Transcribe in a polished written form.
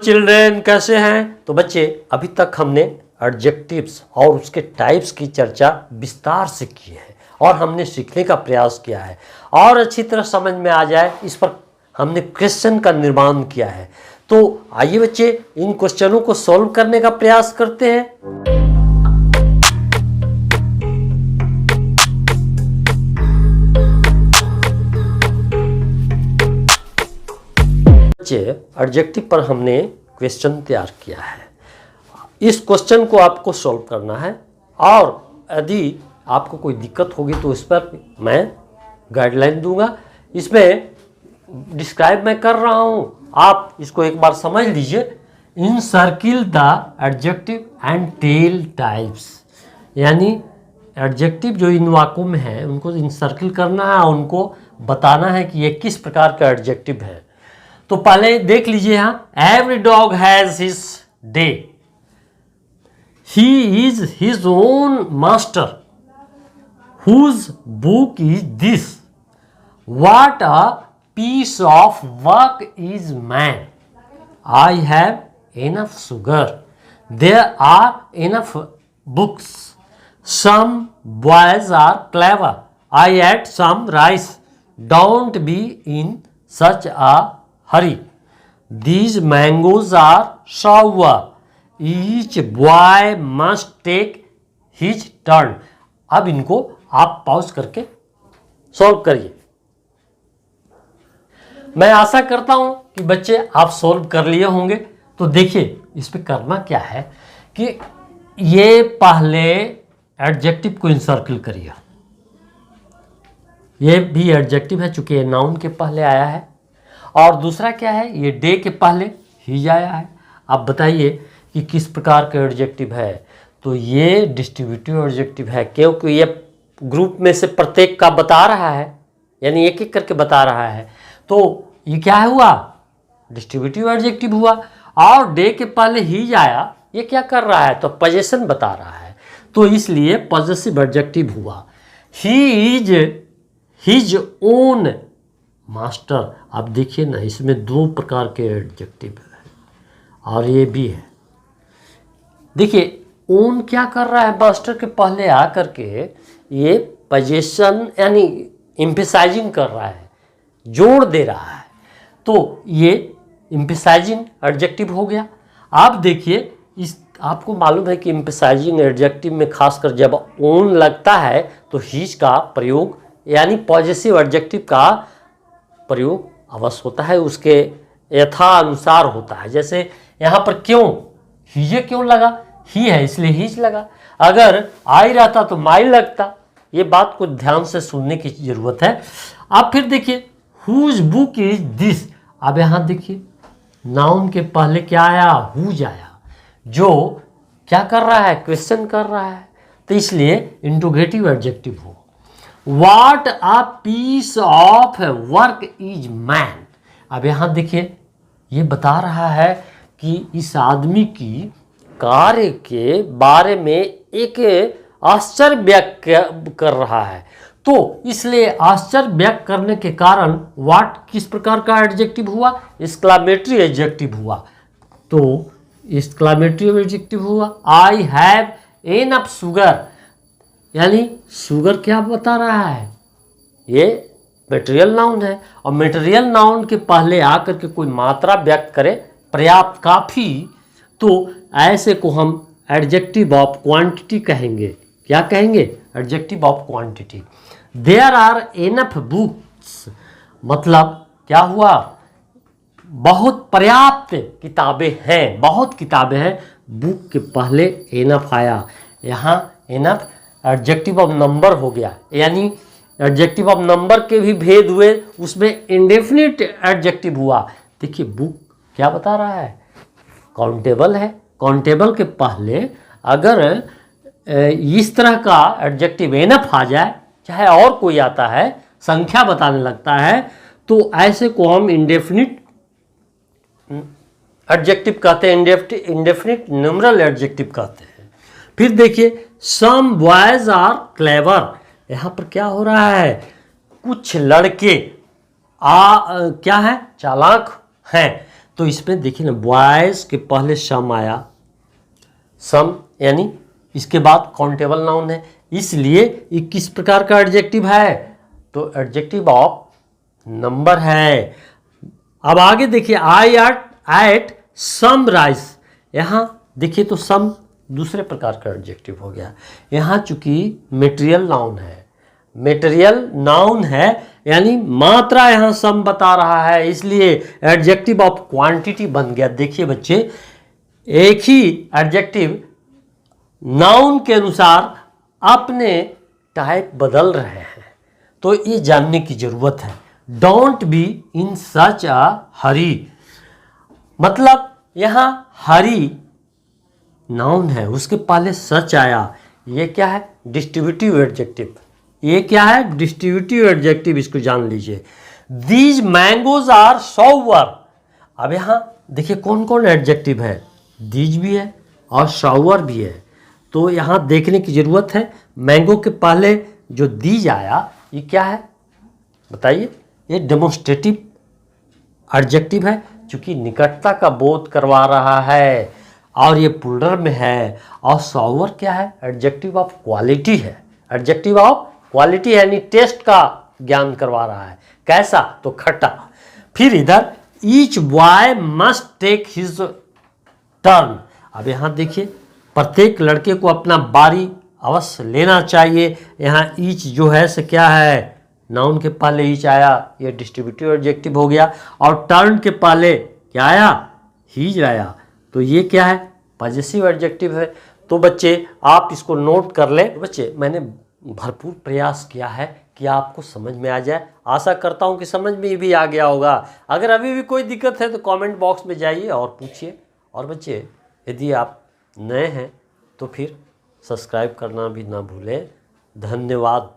Children कैसे हैं? तो बच्चे, अभी तक हमने एडजेक्टिव्स और उसके टाइप्स की चर्चा विस्तार से की है और हमने सीखने का प्रयास किया है और अच्छी तरह समझ में आ जाए इस पर हमने क्वेश्चन का निर्माण किया है। तो आइए बच्चे, इन क्वेश्चनों को सॉल्व करने का प्रयास करते हैं। बच्चे, एडजेक्टिव पर हमने क्वेश्चन तैयार किया है। इस क्वेश्चन को आपको सॉल्व करना है और यदि आपको कोई दिक्कत होगी तो इस पर मैं गाइडलाइन दूंगा। इसमें डिस्क्राइब मैं कर रहा हूँ, आप इसको एक बार समझ लीजिए। Encircle the adjective and tell types, यानी एडजेक्टिव जो इन वाक्यों में है उनको इन सर्किल करना है, उनको बताना है कि ये किस प्रकार का एडजेक्टिव है। तो पहले देख लीजिए यहाँ, every dog has his day, he is his own master, whose book is this, what a piece of work is man, I have enough sugar, there are enough books, some boys are clever, I ate some rice, don't be in such a hurry, these mangoes are sour, each boy must take his turn। अब इनको आप pause करके solve करिए। मैं आशा करता हूं कि बच्चे आप सॉल्व कर लिए होंगे। तो देखिए, इस पे करना क्या है कि ये पहले एडजेक्टिव को इंसर्किल करिए। ये भी एडजेक्टिव है चूंकि ये नाउन के पहले आया है, और दूसरा क्या है, ये डे के पहले ही आया है। अब बताइए कि किस प्रकार का एडजेक्टिव है। तो ये डिस्ट्रीब्यूटिव एडजेक्टिव है, क्योंकि ये ग्रुप में से प्रत्येक का बता रहा है, यानी एक एक करके बता रहा है। तो ये क्या हुआ, डिस्ट्रीब्यूटिव एडजेक्टिव हुआ। और डे के पहले ही आया, ये क्या कर रहा है, तो पोजेशन बता रहा है, तो इसलिए पॉजेसिव एडजेक्टिव हुआ। ही इज हिज ओन मास्टर। अब देखिए ना, इसमें दो प्रकार के एडजेक्टिव है और ये भी है। देखिए, ओन क्या कर रहा है, मास्टर के पहले आकर के ये पोजीशन यानी एम्फसाइजिंग कर रहा है, जोड़ दे रहा है। तो ये एम्फसाइजिंग एडजेक्टिव हो गया। आप देखिए, इस आपको मालूम है कि एम्फसाइजिंग एडजेक्टिव में खासकर जब ओन लगता है तो हिज का प्रयोग यानी पॉजेसिव एडजेक्टिव का प्रयोग अवश्य होता है, उसके यथानुसार होता है। जैसे यहाँ पर क्यों हीजे क्यों लगा, ही है इसलिए हीज लगा। अगर आई रहता तो माई लगता। ये बात को ध्यान से सुनने की जरूरत है। अब फिर देखिए, हुज बुक इज दिस। अब यहाँ देखिए, नाउन के पहले क्या आया, हुज आया, जो क्या कर रहा है, क्वेश्चन कर रहा है, तो इसलिए इंट्रोगेटिव एडजेक्टिव हो। What a piece of work is man। अब यहाँ देखिए, ये बता रहा है कि इस आदमी की कार्य के बारे में एक आश्चर्य व्यक्त कर रहा है। तो इसलिए आश्चर्य व्यक्त करने के कारण व्हाट किस प्रकार का एडजेक्टिव हुआ, एक्सक्लेमेटरी एडजेक्टिव हुआ। तो एक्सक्लेमेटरी एडजेक्टिव हुआ। आई हैव एनफ शुगर, यानी शुगर क्या बता रहा है, ये मटेरियल नाउन है, और मटेरियल नाउन के पहले आकर के कोई मात्रा व्यक्त करे, पर्याप्त, काफ़ी, तो ऐसे को हम एडजेक्टिव ऑफ क्वांटिटी कहेंगे। क्या कहेंगे, adjective of quantity. There are enough books, मतलब क्या हुआ, बहुत पर्याप्त किताबें हैं, बहुत किताबें हैं। बुक के पहले एनफ आया, यहाँ एनफ एडजेक्टिव ऑफ नंबर हो गया, यानी एडजेक्टिव ऑफ नंबर के भी भेद हुए, उसमें इंडेफिनिट एडजेक्टिव हुआ। देखिए, बुक क्या बता रहा है, काउंटेबल है। काउंटेबल के पहले अगर इस तरह का एडजेक्टिव एनफ आ जाए, चाहे और कोई आता है, संख्या बताने लगता है, तो ऐसे को हम इंडेफिनिट एडजेक्टिव कहते हैं, इंडेफिनिट न्यूमरल एडजेक्टिव कहते हैं। फिर देखिए, सम बॉयज आर क्लेवर। यहाँ पर क्या हो रहा है, कुछ लड़के क्या है, चालाक हैं। तो इसमें देखिए ना, बॉयज़ के पहले सम आया, सम यानी इसके बाद काउंटेबल नाउन है, इसलिए ये किस प्रकार का एडजेक्टिव है, तो एडजेक्टिव ऑफ नंबर है। अब आगे देखिए, आई एट सम राइस, यहाँ देखिए तो सम दूसरे प्रकार का एडजेक्टिव हो गया। यहाँ चूंकि मटेरियल नाउन है, मटेरियल नाउन है यानी मात्रा यहाँ सम बता रहा है, इसलिए एडजेक्टिव ऑफ क्वांटिटी बन गया। देखिए बच्चे, एक ही एडजेक्टिव नाउन के अनुसार अपने टाइप बदल रहे हैं, तो ये जानने की जरूरत है। डोंट बी इन सच अ हरी, मतलब यहाँ हरी नाउन है, उसके पहले सच आया, ये क्या है, डिस्ट्रीब्यूटिव एडजेक्टिव। ये क्या है, डिस्ट्रीब्यूटिव एडजेक्टिव, इसको जान लीजिए। दीज मैंगोज आर साउवर, अब यहाँ देखिए कौन कौन एडजेक्टिव है, दीज भी है और साउवर भी है, तो यहाँ देखने की जरूरत है। मैंगो के पहले जो दीज आया ये क्या है बताइए, ये डेमोन्स्ट्रेटिव एडजेक्टिव है, क्योंकि निकटता का बोध करवा रहा है और ये प्लूरल में है। और साउवर क्या है, एडजेक्टिव ऑफ क्वालिटी है, एडजेक्टिव ऑफ क्वालिटी यानी टेस्ट का ज्ञान करवा रहा है। कैसा, तो खट्टा। फिर इधर each boy must take his turn, अब यहाँ देखिए प्रत्येक लड़के को अपना बारी अवश्य लेना चाहिए। यहाँ ईच जो है से क्या है, नाउन के पहले ईच आया, ये डिस्ट्रीब्यूटिव एडजेक्टिव हो गया, और टर्न के पहले क्या आया, हीज आया, तो ये क्या है, पॉजेसिव एडजेक्टिव है। तो बच्चे आप इसको नोट कर लें। तो बच्चे मैंने भरपूर प्रयास किया है कि आपको समझ में आ जाए, आशा करता हूँ कि समझ में भी आ गया होगा। अगर अभी भी कोई दिक्कत है तो कमेंट बॉक्स में जाइए और पूछिए। और बच्चे यदि आप नए हैं तो फिर सब्सक्राइब करना भी ना भूलें। धन्यवाद।